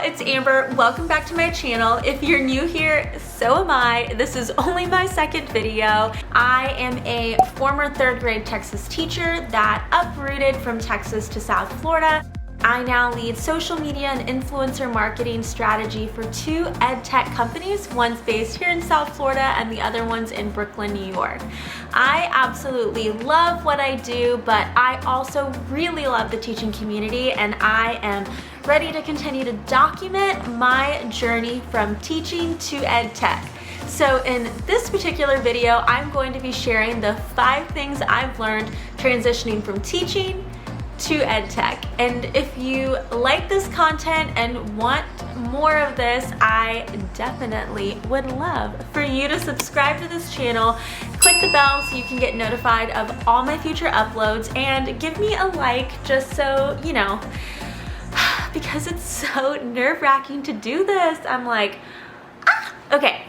it's Amber. Welcome back to my channel. If you're new here, so am I. This is only my second video. I am a former third grade Texas teacher that uprooted from Texas to South Florida. I now lead social media and influencer marketing strategy for two EdTech companies. One's based here in South Florida and the other one's in Brooklyn, New York. I absolutely love what I do, but I also really love the teaching community, and I am ready to continue to document my journey from teaching to EdTech. So in this particular video, I'm going to be sharing the 5 things I've learned transitioning from teaching to EdTech. And if you like this content and want more of this, I definitely would love for you to subscribe to this channel, click the bell so you can get notified of all my future uploads, and give me a like just so you know, because it's so nerve-wracking to do this. I'm like, okay.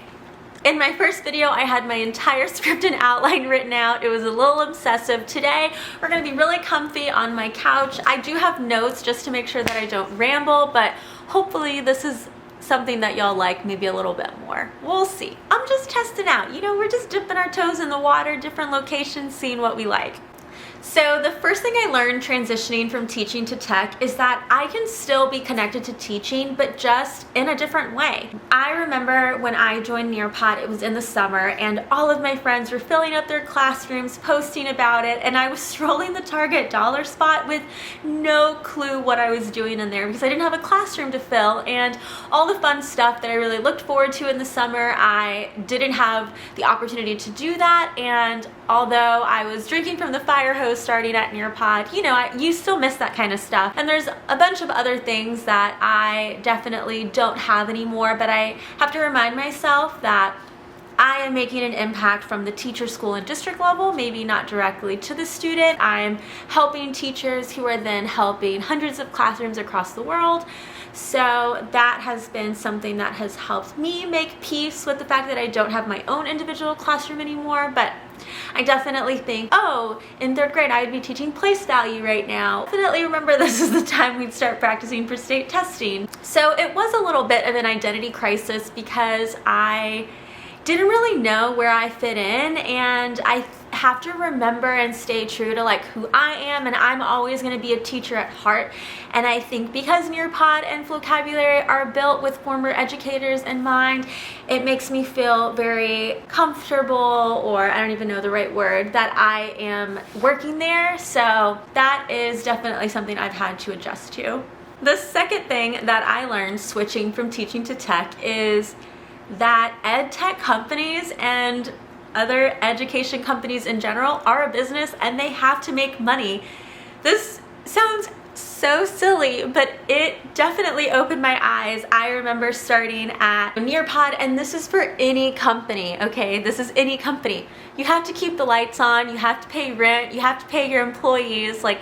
In my first video, I had my entire script and outline written out. It was a little obsessive. Today, we're gonna be really comfy on my couch. I do have notes just to make sure that I don't ramble, but hopefully this is something that y'all like maybe a little bit more. We'll see. I'm just testing out. You know, we're just dipping our toes in the water, different locations, seeing what we like. So the first thing I learned transitioning from teaching to tech is that I can still be connected to teaching, but just in a different way. I remember when I joined Nearpod, it was in the summer, and all of my friends were filling up their classrooms, posting about it, and I was strolling the Target dollar spot with no clue what I was doing in there because I didn't have a classroom to fill, and all the fun stuff that I really looked forward to in the summer, I didn't have the opportunity to do that. And although I was drinking from the fire hose starting at Nearpod, you know, you still miss that kind of stuff. And there's a bunch of other things that I definitely don't have anymore, but I have to remind myself that I am making an impact from the teacher, school, and district level, maybe not directly to the student. I'm helping teachers who are then helping hundreds of classrooms across the world. So that has been something that has helped me make peace with the fact that I don't have my own individual classroom anymore. But I definitely think, oh, in third grade I'd be teaching place value right now. Definitely remember this is the time we'd start practicing for state testing. So it was a little bit of an identity crisis because I didn't really know where I fit in, and I have to remember and stay true to like who I am, and I'm always going to be a teacher at heart. And I think because Nearpod and Vocabulary are built with former educators in mind, it makes me feel very comfortable, or I don't even know the right word, that I am working there. So that is definitely something I've had to adjust to. The second thing that I learned switching from teaching to tech is that EdTech companies and other education companies in general are a business and they have to make money. This sounds so silly, but it definitely opened my eyes. I remember starting at Nearpod, and this is for any company, okay? This is any company. You have to keep the lights on, you have to pay rent, you have to pay your employees. Like,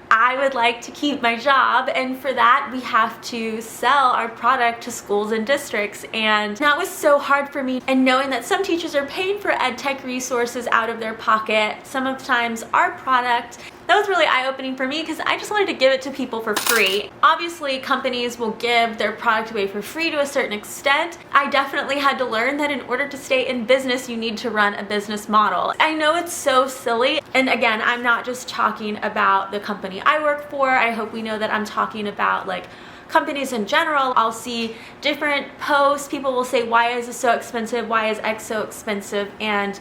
I would like to keep my job, and for that we have to sell our product to schools and districts, and that was so hard for me. And knowing that some teachers are paying for EdTech resources out of their pocket, some of the times our product, that was really eye-opening for me because I just wanted to give it to people for free. Obviously, companies will give their product away for free to a certain extent. I definitely had to learn that in order to stay in business, you need to run a business model. I know it's so silly, and again, I'm not just talking about the company I work for. I hope we know that I'm talking about like companies in general. I'll see different posts. People will say, why is this so expensive? Why is X so expensive? And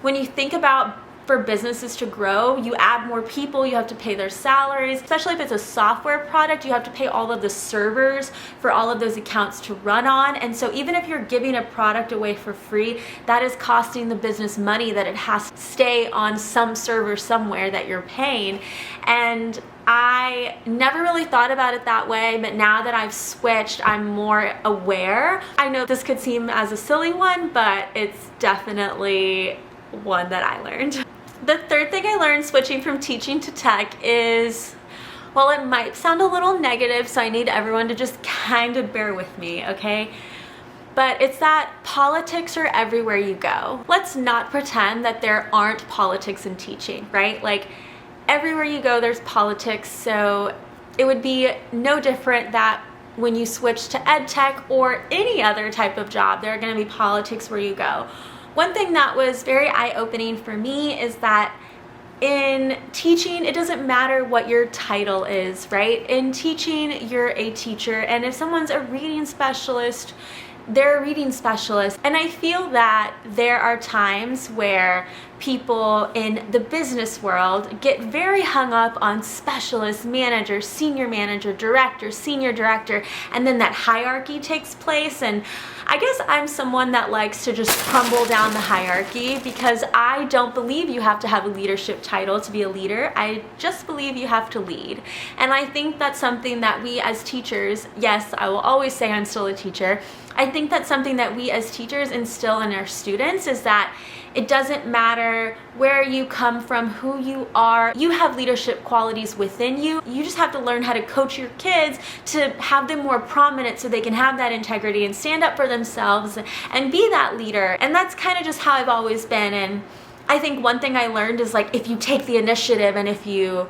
when you think about for businesses to grow, you add more people, you have to pay their salaries, especially if it's a software product, you have to pay all of the servers for all of those accounts to run on. And so even if you're giving a product away for free, that is costing the business money that it has to stay on some server somewhere that you're paying. And I never really thought about it that way, but now that I've switched, I'm more aware. I know this could seem as a silly one, but it's definitely one that I learned. The third thing I learned switching from teaching to tech is, well, it might sound a little negative, so I need everyone to just kind of bear with me, okay? But it's that politics are everywhere you go. Let's not pretend that there aren't politics in teaching, right? Like, everywhere you go, there's politics, so it would be no different that when you switch to EdTech or any other type of job, there are going to be politics where you go. One thing that was very eye-opening for me is that in teaching, it doesn't matter what your title is, right? In teaching, you're a teacher, and if someone's a reading specialist, they're a reading specialist. And I feel that there are times where people in the business world get very hung up on specialist, manager, senior manager, director, senior director, and then that hierarchy takes place. And I guess I'm someone that likes to just crumble down the hierarchy, because I don't believe you have to have a leadership title to be a leader. I just believe you have to lead. And I think that's something that we as teachers, yes, I will always say I'm still a teacher, I think that's something that we as teachers instill in our students, is that it doesn't matter where you come from, who you are. You have leadership qualities within you. You just have to learn how to coach your kids to have them more prominent so they can have that integrity and stand up for themselves and be that leader. And that's kind of just how I've always been. And I think one thing I learned is, like, if you take the initiative and if you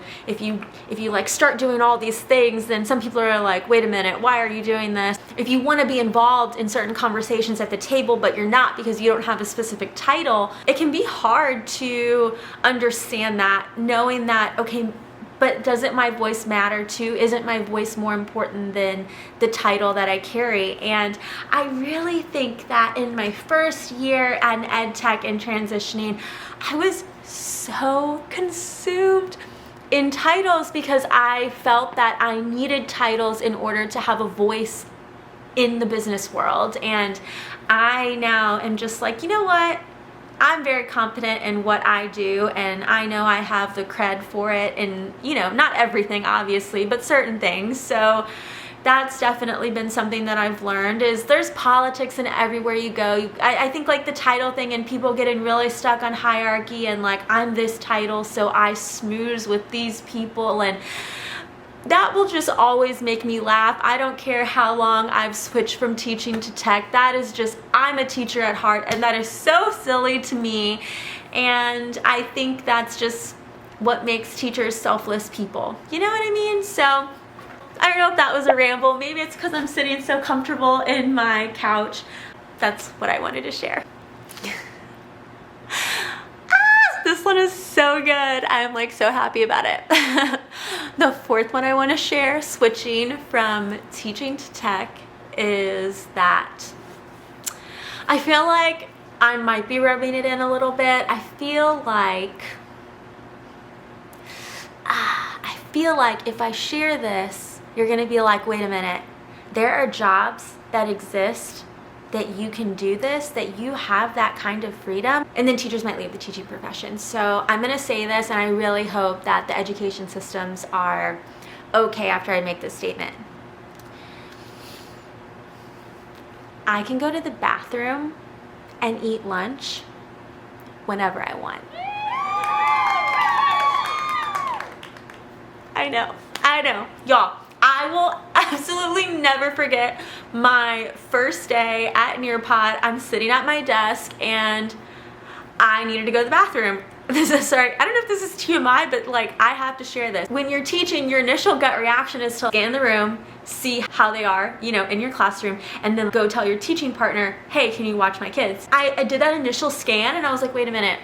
like start doing all these things, then some people are like, wait a minute, why are you doing this? If you want to be involved in certain conversations at the table, but you're not because you don't have a specific title, it can be hard to understand that, knowing that, okay, but doesn't my voice matter too? Isn't my voice more important than the title that I carry? And I really think that in my first year at EdTech and transitioning, I was so consumed in titles because I felt that I needed titles in order to have a voice in the business world. And I now am just like, you know what? I'm very confident in what I do, and I know I have the cred for it, and you know, not everything obviously, but certain things. So that's definitely been something that I've learned, is there's politics in everywhere you go. I think like the title thing, and people getting really stuck on hierarchy and like, I'm this title so I smooze with these people, and that will just always make me laugh. I don't care how long I've switched from teaching to tech. That is just, I'm a teacher at heart, and that is so silly to me. And I think that's just what makes teachers selfless people. You know what I mean? So I don't know if that was a ramble. Maybe it's because I'm sitting so comfortable in my couch. That's what I wanted to share. This one is so good. I'm like so happy about it. The fourth one I want to share, switching from teaching to tech, is that I feel like I might be rubbing it in a little bit. I feel like if I share this, you're gonna be like, wait a minute, there are jobs that exist that you can do this, that you have that kind of freedom, and then teachers might leave the teaching profession. So I'm gonna say this, and I really hope that the education systems are okay after I make this statement. I can go to the bathroom and eat lunch whenever I want. I know, y'all. I will absolutely never forget my first day at Nearpod. I'm sitting at my desk and I needed to go to the bathroom. Sorry, I don't know if this is TMI, but like, I have to share this. When you're teaching, your initial gut reaction is to scan the room, see how they are, you know, in your classroom, and then go tell your teaching partner, hey, can you watch my kids? I did that initial scan and I was like, wait a minute.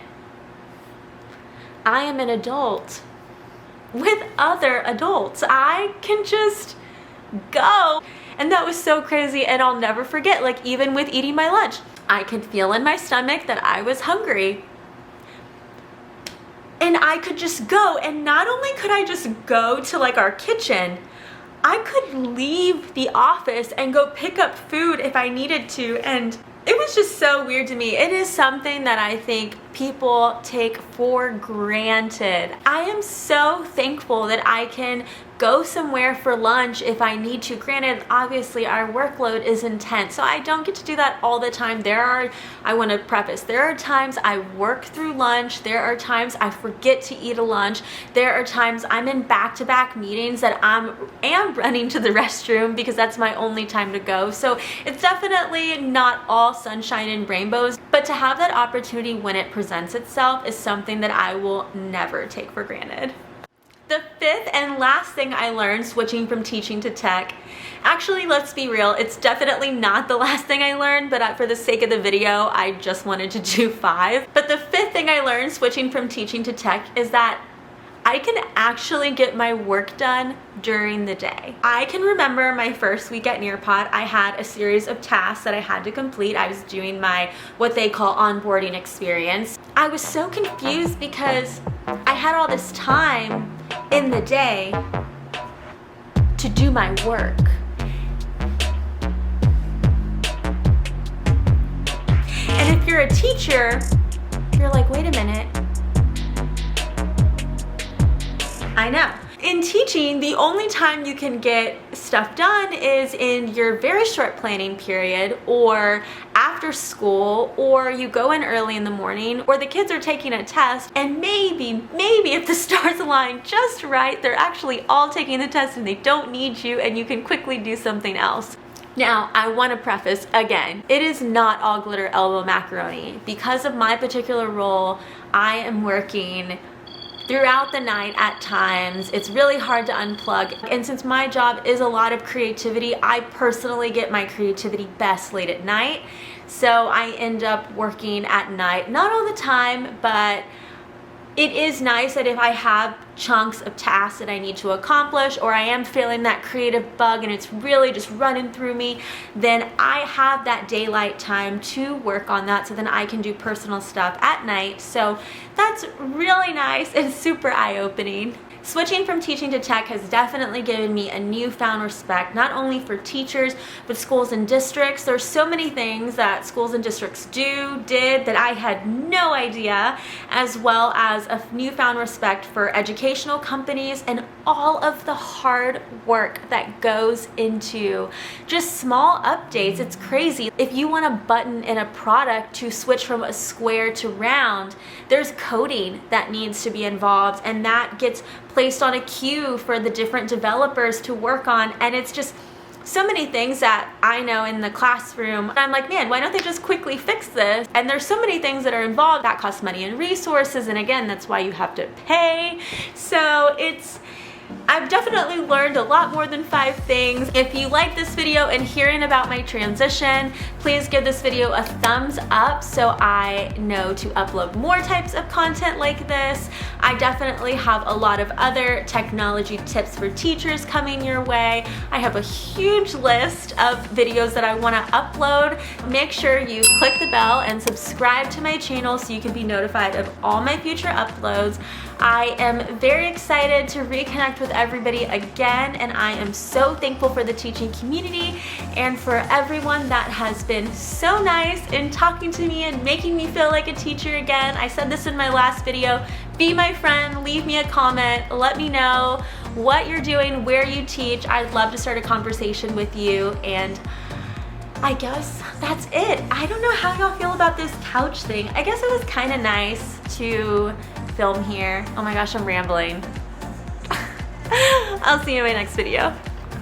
I am an adult with other adults. I can just go. And that was so crazy, and I'll never forget, like, even with eating my lunch, I could feel in my stomach that I was hungry. And I could just go, and not only could I just go to like our kitchen, I could leave the office and go pick up food if I needed to, and it was just so weird to me. It is something that I think people take for granted. I am so thankful that I can go somewhere for lunch if I need to. Granted, obviously our workload is intense, so I don't get to do that all the time. I want to preface, there are times I work through lunch, there are times I forget to eat a lunch, there are times I'm in back-to-back meetings that I am running to the restroom because that's my only time to go. So it's definitely not all sunshine and rainbows, but to have that opportunity when it presents itself is something that I will never take for granted. The fifth and last thing I learned switching from teaching to tech, actually, let's be real, it's definitely not the last thing I learned, but for the sake of the video, I just wanted to do 5. But the fifth thing I learned switching from teaching to tech is that I can actually get my work done during the day. I can remember my first week at Nearpod, I had a series of tasks that I had to complete. I was doing my, what they call onboarding experience. I was so confused because I had all this time in the day to do my work. And if you're a teacher, you're like, wait a minute. I know. In teaching, the only time you can get stuff done is in your very short planning period, or after school, or you go in early in the morning, or the kids are taking a test, and maybe if the stars align just right, they're actually all taking the test and they don't need you and you can quickly do something else. Now, I want to preface again, it is not all glitter elbow macaroni. Because of my particular role, I am working throughout the night at times. It's really hard to unplug. And since my job is a lot of creativity, I personally get my creativity best late at night. So I end up working at night, not all the time, but it is nice that if I have chunks of tasks that I need to accomplish, or I am feeling that creative bug and it's really just running through me, then I have that daylight time to work on that, so then I can do personal stuff at night. So that's really nice and super eye-opening. Switching from teaching to tech has definitely given me a newfound respect, not only for teachers, but schools and districts. There's so many things that schools and districts did that I had no idea, as well as a newfound respect for educational companies and all of the hard work that goes into just small updates. It's crazy. If you want a button in a product to switch from a square to round, there's coding that needs to be involved, and that gets placed on a queue for the different developers to work on. And it's just so many things that I know in the classroom. I'm like, man, why don't they just quickly fix this? And there's so many things that are involved that cost money and resources, and again, that's why you have to pay. So I've definitely learned a lot more than 5 things. If you like this video and hearing about my transition, please give this video a thumbs up so I know to upload more types of content like this. I definitely have a lot of other technology tips for teachers coming your way. I have a huge list of videos that I want to upload. Make sure you click the bell and subscribe to my channel so you can be notified of all my future uploads. I am very excited to reconnect with everybody again, and I am so thankful for the teaching community and for everyone that has been so nice in talking to me and making me feel like a teacher again. I said this in my last video. Be my friend, leave me a comment, let me know what you're doing, where you teach. I'd love to start a conversation with you, and I guess that's it. I don't know how y'all feel about this couch thing. I guess it was kind of nice to film here. Oh my gosh, I'm rambling. I'll see you in my next video.